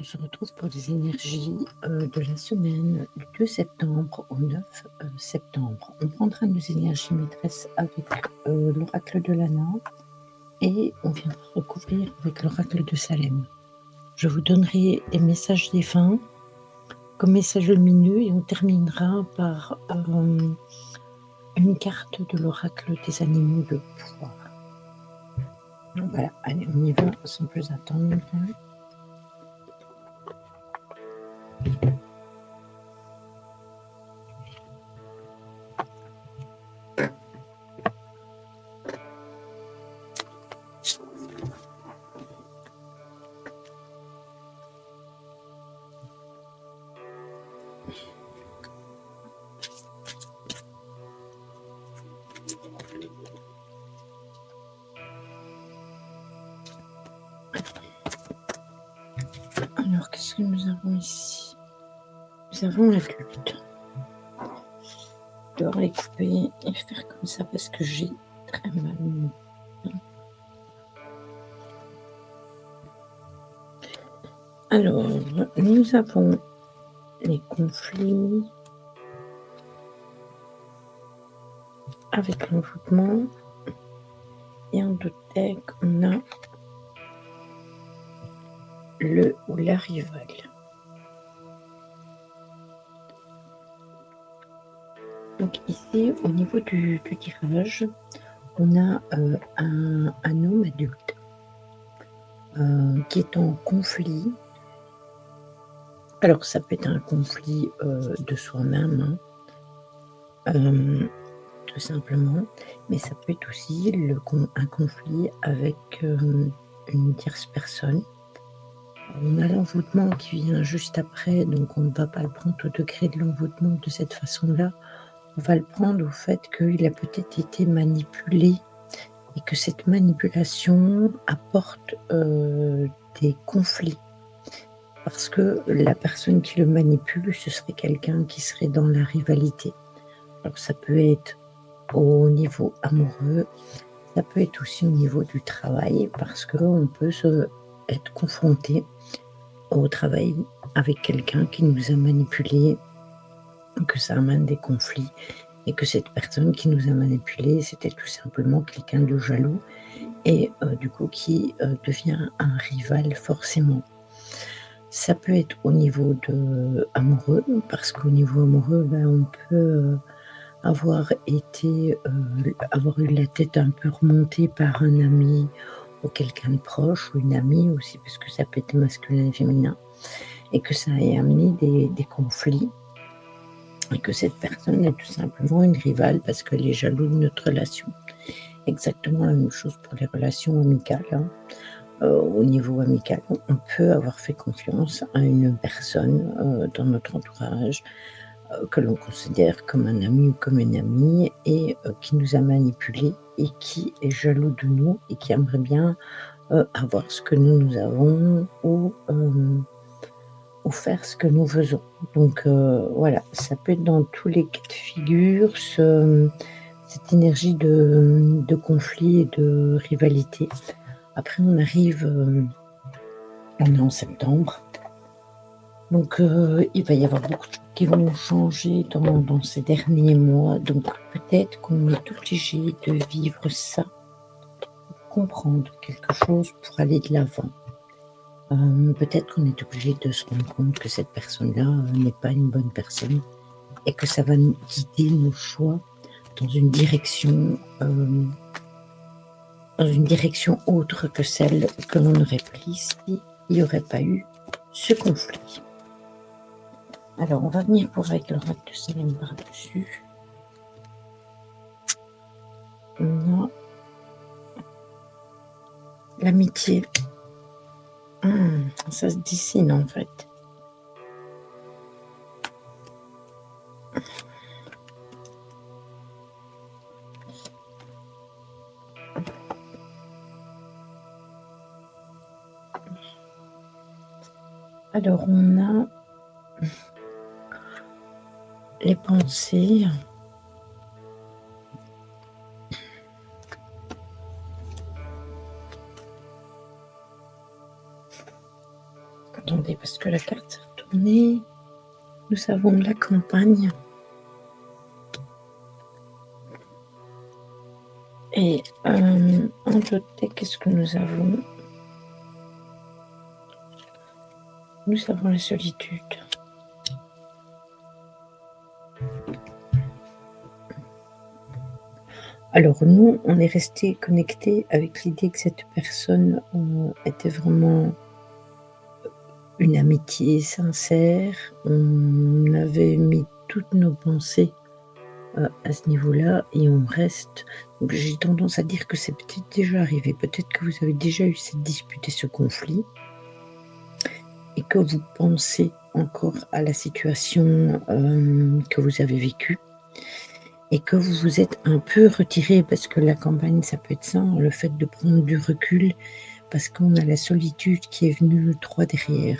se retrouve pour les énergies de la semaine du 2 septembre au 9 septembre. On prendra nos énergies maîtresses avec l'oracle de Lana et on viendra recouvrir avec l'oracle de Salem. Je vous donnerai des messages défunts comme messages lumineux et on terminera par une carte de l'oracle des animaux de pouvoir. Donc voilà, allez, on y va sans plus attendre. Alors, qu'est-ce que nous avons ici? Nous avons l'adulte. Je dois les couper et faire comme ça parce que j'ai très mal. Alors, nous avons les conflits avec l'envoûtement et en deux decks, on a le ou la rivale. Donc ici, au niveau du tirage, on a un homme adulte qui est en conflit. Alors, ça peut être un conflit de soi-même, tout simplement, mais ça peut être aussi un conflit avec une tierce personne. On a l'envoûtement qui vient juste après, donc on ne va pas le prendre au degré de l'envoûtement de cette façon-là. On va le prendre au fait qu'il a peut-être été manipulé et que cette manipulation apporte des conflits. Parce que la personne qui le manipule, ce serait quelqu'un qui serait dans la rivalité. Alors ça peut être au niveau amoureux, ça peut être aussi au niveau du travail, parce qu'on peut être confronté au travail avec quelqu'un qui nous a manipulés, que ça amène des conflits, et que cette personne qui nous a manipulés, c'était tout simplement quelqu'un de jaloux, et du coup qui devient un rival forcément. Ça peut être au niveau amoureux, parce qu'au niveau amoureux, on peut avoir eu la tête un peu remontée par un ami ou quelqu'un de proche, ou une amie aussi, parce que ça peut être masculin et féminin, et que ça ait amené des conflits, et que cette personne est tout simplement une rivale parce qu'elle est jalouse de notre relation. Exactement la même chose pour les relations amicales. Au niveau amical, on peut avoir fait confiance à une personne dans notre entourage que l'on considère comme un ami ou comme une amie et qui nous a manipulés et qui est jaloux de nous et qui aimerait bien avoir ce que nous avons ou faire ce que nous faisons. Donc voilà, ça peut être dans tous les cas de figure, cette énergie de conflit et de rivalité. Après, on arrive, on est en septembre, donc il va y avoir beaucoup de choses qui vont changer dans ces derniers mois. Donc peut-être qu'on est obligé de vivre ça, pour comprendre quelque chose, pour aller de l'avant. Peut-être qu'on est obligé de se rendre compte que cette personne-là n'est pas une bonne personne et que ça va guider nos choix dans une direction autre que celle que l'on aurait prise s'il n'y aurait pas eu ce conflit. Alors, on va venir pour avec l'oracle de Salem par-dessus. On a l'amitié. Ça se dessine en fait. Alors, on a les pensées. Attendez, parce parce que la carte s'est retournée. Nous avons la campagne. Et en d'autres deck, qu'est-ce que nous avons? Nous avons la solitude. Alors nous, on est resté connectés avec l'idée que cette personne était vraiment une amitié sincère. On avait mis toutes nos pensées à ce niveau-là et on reste. Donc j'ai tendance à dire que c'est peut-être déjà arrivé. Peut-être que vous avez déjà eu cette dispute et ce conflit et que vous pensez encore à la situation que vous avez vécue. Et que vous vous êtes un peu retiré parce que la campagne, ça peut être ça, hein, le fait de prendre du recul, parce qu'on a la solitude qui est venue droit derrière.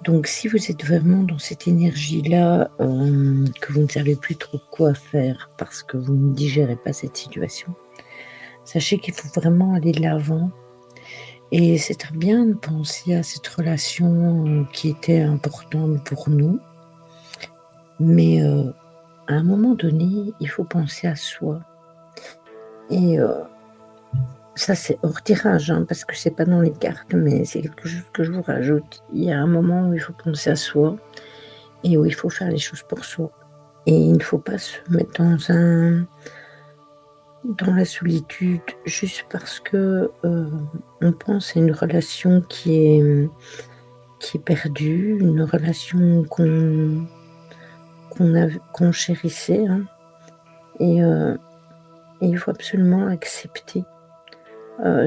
Donc si vous êtes vraiment dans cette énergie-là, que vous ne savez plus trop quoi faire parce que vous ne digérez pas cette situation, sachez qu'il faut vraiment aller de l'avant et c'est très bien de penser à cette relation, qui était importante pour nous, mais à un moment donné, il faut penser à soi et ça, c'est hors tirage, hein, parce que c'est pas dans les cartes, mais c'est quelque chose que je vous rajoute. Il y a un moment où il faut penser à soi et où il faut faire les choses pour soi. Et il ne faut pas se mettre dans la solitude juste parce que on pense à une relation qui est perdue, une relation qu'on chérissait, hein, et il faut absolument accepter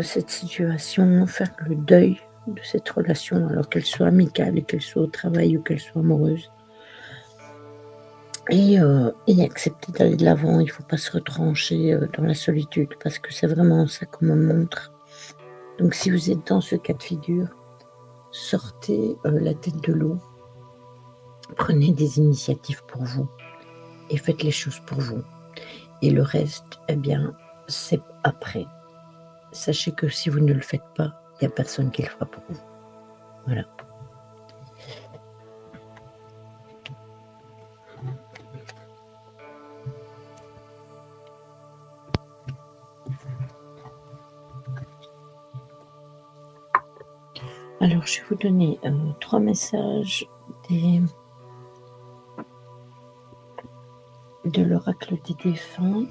cette situation, faire le deuil de cette relation, alors qu'elle soit amicale, qu'elle soit au travail ou qu'elle soit amoureuse et accepter d'aller de l'avant. Il ne faut pas se retrancher, dans la solitude parce que c'est vraiment ça qu'on me montre. Donc si vous êtes dans ce cas de figure, sortez, la tête de l'eau, prenez des initiatives pour vous et faites les choses pour vous et le reste, eh bien, c'est après. Sachez que si vous ne le faites pas, il y a personne qui le fera pour vous. Voilà. Alors, je vais vous donner 3 messages de l'oracle des défunts.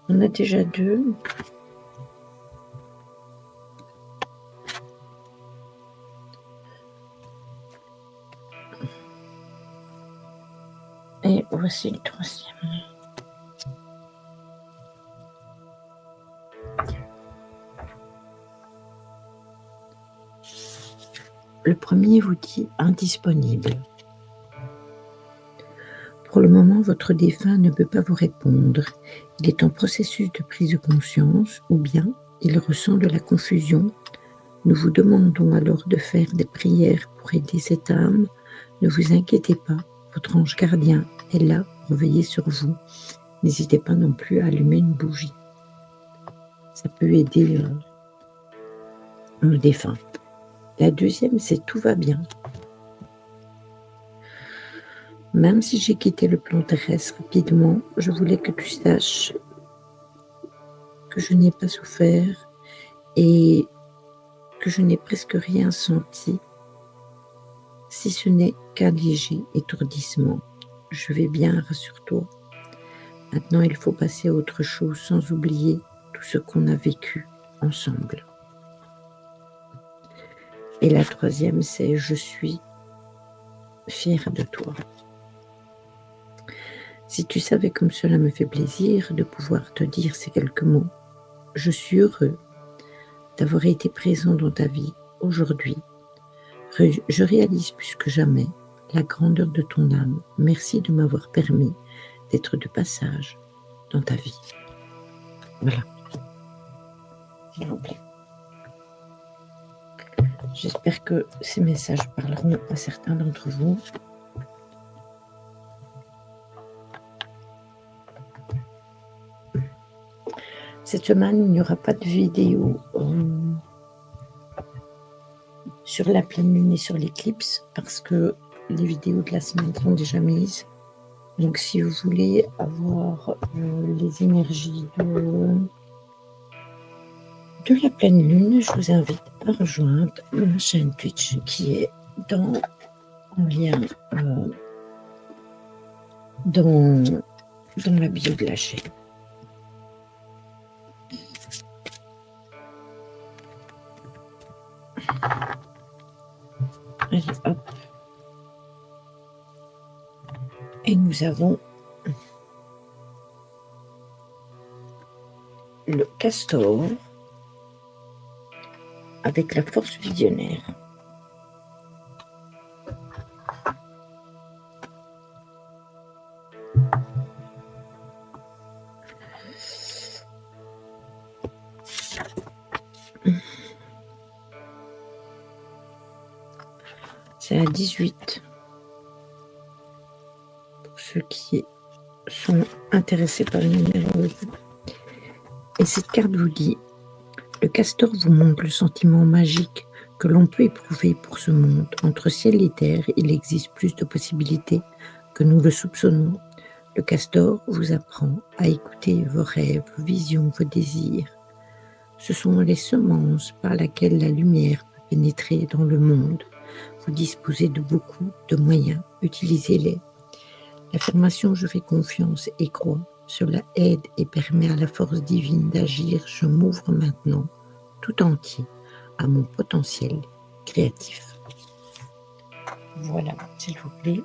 On a déjà 2. Et voici le 3e. Le premier vous dit indisponible. Pour le moment, votre défunt ne peut pas vous répondre. Il est en processus de prise de conscience ou bien il ressent de la confusion. Nous vous demandons alors de faire des prières pour aider cette âme. Ne vous inquiétez pas, votre ange gardien est là pour veiller sur vous. N'hésitez pas non plus à allumer une bougie. Ça peut aider nos défunts. La deuxième, c'est tout va bien. Même si j'ai quitté le plan terrestre rapidement, je voulais que tu saches que je n'ai pas souffert et que je n'ai presque rien senti, si ce n'est qu'un léger étourdissement. Je vais bien, rassure-toi. Maintenant, il faut passer à autre chose sans oublier tout ce qu'on a vécu ensemble. Et la troisième, c'est « Je suis fière de toi ». Si tu savais comme cela me fait plaisir de pouvoir te dire ces quelques mots, je suis heureux d'avoir été présent dans ta vie aujourd'hui. Je réalise plus que jamais la grandeur de ton âme. Merci de m'avoir permis d'être de passage dans ta vie. Voilà, s'il vous plaît. J'espère que ces messages parleront à certains d'entre vous. Cette semaine, il n'y aura pas de vidéo sur la pleine lune et sur l'éclipse parce que les vidéos de la semaine sont déjà mises. Donc, si vous voulez avoir les énergies de la pleine lune, je vous invite à rejoindre ma chaîne Twitch qui est en lien dans la bio de la chaîne. Allez, hop. Et nous avons le castor avec la force visionnaire. C'est à 18. Pour ceux qui sont intéressés par le numérologie. Et cette carte vous dit: le castor vous montre le sentiment magique que l'on peut éprouver pour ce monde. Entre ciel et terre, il existe plus de possibilités que nous le soupçonnons. Le castor vous apprend à écouter vos rêves, vos visions, vos désirs. Ce sont les semences par lesquelles la lumière peut pénétrer dans le monde. Vous disposez de beaucoup de moyens, utilisez-les. L'affirmation « je fais confiance et crois » cela aide et permet à la force divine d'agir. Je m'ouvre maintenant tout entier à mon potentiel créatif. Voilà, s'il vous plaît.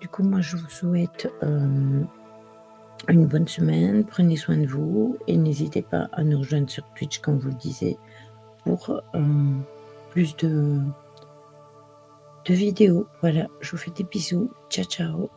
Du coup, moi, je vous souhaite une bonne semaine. Prenez soin de vous et n'hésitez pas à nous rejoindre sur Twitch, comme vous le disiez, pour plus de vidéos. Voilà, je vous fais des bisous. Ciao, ciao.